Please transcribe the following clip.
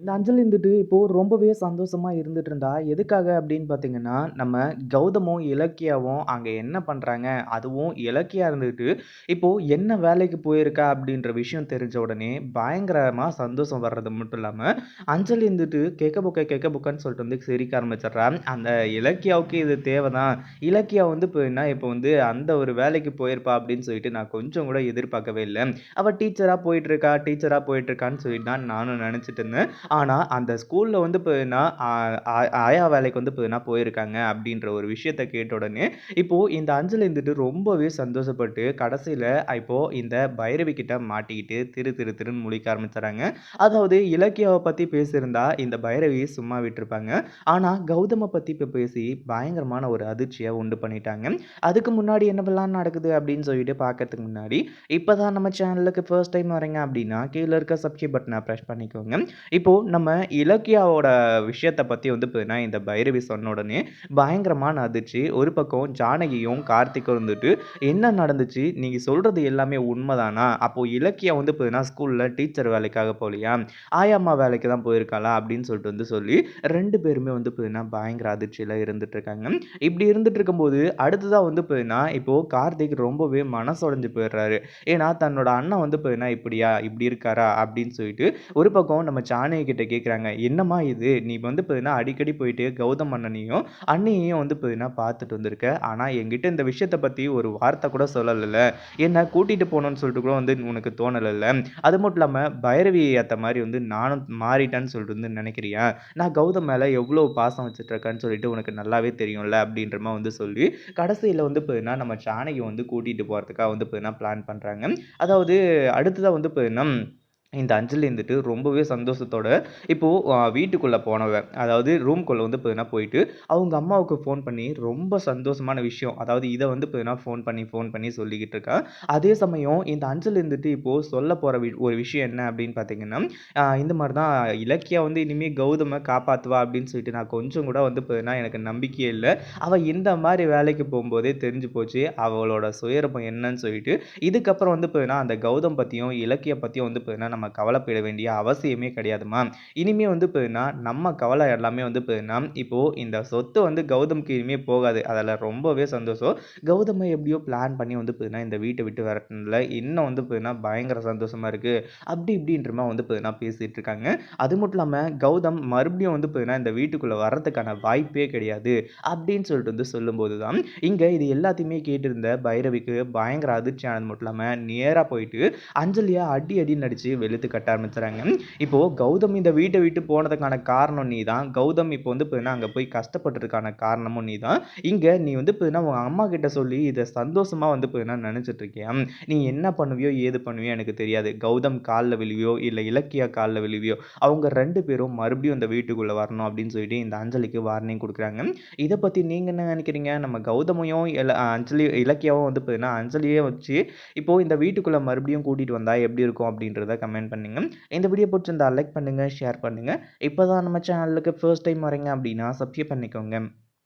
இந்த அஞ்சலி இருந்துட்டு இப்போ ரொம்பவே சந்தோஷமா இருந்துட்டு இருந்தா. எதுக்காக அப்படின்னு பார்த்தீங்கன்னா, நம்ம கௌதமும், இலக்கியாவும் அங்க என்ன பண்றாங்க? அதுவும் இலக்கியா இருந்துட்டு, இப்போ என்ன வேலைக்கு போயிருக்கா அப்படின்ற விஷயம் தெரிஞ்ச உடனே பயங்கரமா சந்தோஷம் வர்றது மட்டும் இல்லாம, அஞ்சலி இருந்துட்டு கெக்க புக்கன்னு சொல்லிட்டு வந்து சிரிக்க ஆரம்பிச்சிடுறா. அந்த இலக்கியாவுக்கு இது தேவைதான். இலக்கியா வந்து இப்போ என்ன இப்போ வந்து அந்த ஒரு வேலைக்கு போயிருப்பா அப்படின்னு சொல்லிட்டு நான் கொஞ்சம் கூட எதிர்பார்க்கவே இல்ல. அவ டீச்சரா போயிட்டு இருக்கான்னு சொல்லிட்டு தான் நானும் நினைச்சுட்டு இருந்தேன். ஆனா, அந்த ஸ்கூல்ல வந்து பார்த்தீங்கன்னா, ஆ ஆ ஆயா வேலைக்கு வந்து பார்த்தீங்கன்னா போயிருக்காங்க அப்படின்ற ஒரு விஷயத்த கேட்ட உடனே, இப்போ இந்த அஞ்சலி இருந்துட்டு ரொம்பவே சந்தோஷப்பட்டு கடைசியில இப்போ இந்த பைரவி கிட்ட மாட்டிக்கிட்டு திரு திருன்னு முழிக்க ஆரம்பிச்சுறாங்க. அதாவது இலக்கியாவ பத்தி பேசியிருந்தா இந்த பைரவி சும்மா விட்டுருப்பாங்க. ஆனா, கௌதம பத்தி இப்ப பேசி பயங்கரமான ஒரு அதிர்ச்சிய உண்டு பண்ணிட்டாங்க. அதுக்கு முன்னாடி என்னவெல்லாம் நடக்குது அப்படின்னு சொல்லிட்டு பார்க்கறதுக்கு முன்னாடி, இப்ப தான் நம்ம சேனலுக்கு ஃபர்ஸ்ட் டைம் வரீங்க அப்படின்னா, கீழ இருக்க சப்ஸ்கிரைப் பட்டன பிரஸ் பண்ணிக்கோங்க. இப்போ நம்ம இலக்கியாவோட விஷயத்த பத்தி வந்து பார்த்தீங்கன்னா, இந்த பைரவி சொன்ன உடனே பயங்கரமான அதிர்ச்சி. ஒரு பக்கம் ஜானகியும், கார்த்திக்கும் இருந்துட்டு, "என்ன நடந்துச்சு? நீங்க சொல்றது எல்லாமே உண்மதானா? அப்போ இலக்கியா வந்து பார்த்தீங்கன்னா, ஸ்கூல்ல டீச்சர் வேலைக்காக போலையா? ஆயாம்மா வேலைக்கு தான் போயிருக்காளா?" அப்படின்னு சொல்லிட்டு வந்து சொல்லி 2 பேருமே வந்து பார்த்தீங்கன்னா, பயங்கர அதிர்ச்சியில இருந்துட்டு இருக்காங்க. இப்படி இருந்துட்டு இருக்கும்போது, அடுத்ததா வந்து பார்த்தீங்கன்னா, இப்போ கார்த்திக் ரொம்பவே மனசொடைஞ்சு போயிடுறாரு. ஏன்னா, தன்னோட அண்ணன் வந்து பார்த்தீங்கன்னா, "இப்படியா? இப்படி இருக்காரா?" அப்படின்னு சொல்லிட்டு ஒரு பக்கம் நம்ம ஜானகி கிட்ட கேட்குறாங்க. "என்னம்மா இது? நீ வந்து பார்த்தீங்கன்னா, அடிக்கடி போயிட்டு கௌதம் அண்ணனையும், அண்ணியையும் வந்து பார்த்தீங்கன்னா பார்த்துட்டு வந்திருக்க. ஆனா என்கிட்ட இந்த விஷயத்த பத்தி ஒரு வார்த்தை கூட சொல்லலல்ல. என்ன கூட்டிட்டு போணும்னு சொல்லிட்டு கூட வந்து உனக்கு தோணலல்ல. அது மட்டும் இல்லாம பைரவி அத்த மாரி வந்து நானும் மாறிட்டேன்னு சொல்லிட்டு வந்து நினைக்கிறியா? நான் கௌதம் மேல எவ்வளோ பாசம் வச்சுட்டு இருக்கேன்னு சொல்லிட்டு உனக்கு நல்லாவே தெரியும்ல." அப்படின்ற மாரி வந்து சொல்லி, கடைசியில வந்து பார்த்தீங்கன்னா, நம்ம ஜானகி வந்து கூட்டிட்டு போறதுக்காக வந்து பார்த்தீங்கன்னா பிளான் பண்றாங்க. அதாவது அடுத்ததா வந்து பார்த்தீங்கன்னா இந்த அஞ்சலி இருந்துட்டு ரொம்பவே சந்தோஷத்தோட இப்போ வீட்டுக்குள்ள போனவ. அதாவது ரூம்குள்ள வந்து பார்த்தீங்கன்னா போயிட்டு, அவங்க அம்மாவுக்கு ஃபோன் பண்ணி ரொம்ப சந்தோஷமான விஷயம். அதாவது இத வந்து பார்த்தீங்கன்னா ஃபோன் பண்ணி சொல்லிக்கிட்டு இருக்கா. அதே சமயம் இந்த அஞ்சலி இருந்துட்டு இப்போ சொல்லப் போற ஒரு விஷயம் என்ன அப்படின்னு பார்த்தீங்கன்னா, இந்த மாரி தான் இலக்கியா வந்து இனிமே கௌதம காப்பாத்துவா அப்படின்னு சொல்லிட்டு நான் கொஞ்சம் கூட வந்து பார்த்தீங்கன்னா எனக்கு நம்பிக்கையே இல்ல. அவ இந்த மாரி வேலைக்கு போம்போதே தெரிஞ்சு போச்சு. அவளோட சுயரூபம் என்னன்னு சொல்லிட்டு. இதுக்கப்புறம் வந்து பார்த்தீங்கன்னா, அந்த கௌதம் பத்தியும், இலக்கிய பத்தியும் வந்து பார்த்தீங்கன்னா, நம்ம கவலைப்பட வேண்டிய அவசியமே கிடையாதும்மா. இனிமே வந்து பார்த்தீங்கன்னா, நம்ம கவலை எல்லாமே வந்து பார்த்தீங்கன்னா, இப்போ இந்த சொத்து வந்து கௌதம்க்கு இனிமே போகாது. அதுல ரொம்பவே சந்தோஷம். கௌதம எப்படியோ பிளான் பண்ணி வந்து பார்த்தீங்கன்னா, இந்த வீட்ட விட்டு விரட்டுனதுல இன்னும் வந்து பார்த்தீங்கன்னா, பயங்கர சந்தோஷமா இருக்கு. அப்படி இப்படின்ற மாரி வந்து பார்த்தீங்கன்னா, பேசிட்டு இருக்காங்க. அது மட்டும் இல்லாம கௌதம் மறுபடியும் வந்து பார்த்தீங்கன்னா, இந்த வீட்டுக்குள்ள வர்றதுக்கான வாய்ப்பே கிடையாது. அப்படின்னு சொல்லிட்டு வந்து சொல்லும்போது தான், இங்க இது எல்லாத்தையுமே கேட்டிருந்த பைரவிக்கு பயங்கர அதிர்ச்சி ஆனது மட்டும் இல்லாம, நேரா போயிட்டு அஞ்சலிய அடி அடின்னு அடிச்சு வெளுத்து கட்ட ஆரம்பிச்சுறாங்க. இப்போ கௌதம் இந்த வீட்ட விட்டு போனதுக்கான காரணம் நீ தான். கௌதம் இப்போ வந்து பார்த்தீங்கன்னா, அங்க போய் கஷ்டப்பட்டதுக்கான காரணமும் நீ தான். இங்க நீ வந்து பார்த்தீங்கன்னா, உங்க அம்மா கிட்ட சொல்லி இத சந்தோஷமா வந்து பார்த்தீங்கன்னா நெனச்சுட்டு இருக்கியா? நீ என்ன பண்ணுவியோ, ஏது பண்ணுவியோ எனக்கு தெரியாது. கௌதம் கால்ல விழுவியோ, இல்ல இலக்கியா கால்ல விழுவியோ, அவங்க 2 பேரும் மறுபடியும் இந்த வீட்டுக்குள்ள வரணும் அப்படின்னு சொல்லிட்டு இந்த அஞ்சலிக்கு வார்னிங் குடுக்குறாங்க. இத பத்தி நீங்க என்ன நெனைக்கிறீங்க? நம்ம கௌதமையும் அஞ்சலி இலக்கியாவும் வந்து பார்த்தீங்கன்னா, அஞ்சலியே வச்சு இப்போ இந்த வீட்டுக்குள்ள மறுபடியும் கூட்டிட்டு வந்தா எப்படி இருக்கும் அப்படின்றத கமெண்ட் பண்ணுங்க. இந்த வீடியோ பிடிச்சிருந்தா லைக் பண்ணுங்க, ஷேர் பண்ணுங்க. இப்பதான் நம்ம சேனலுக்கு ஃபர்ஸ்ட் டைம் வரீங்க அப்படின்னா சப்ஸ்கிரைப் பண்ணிக்கோங்க.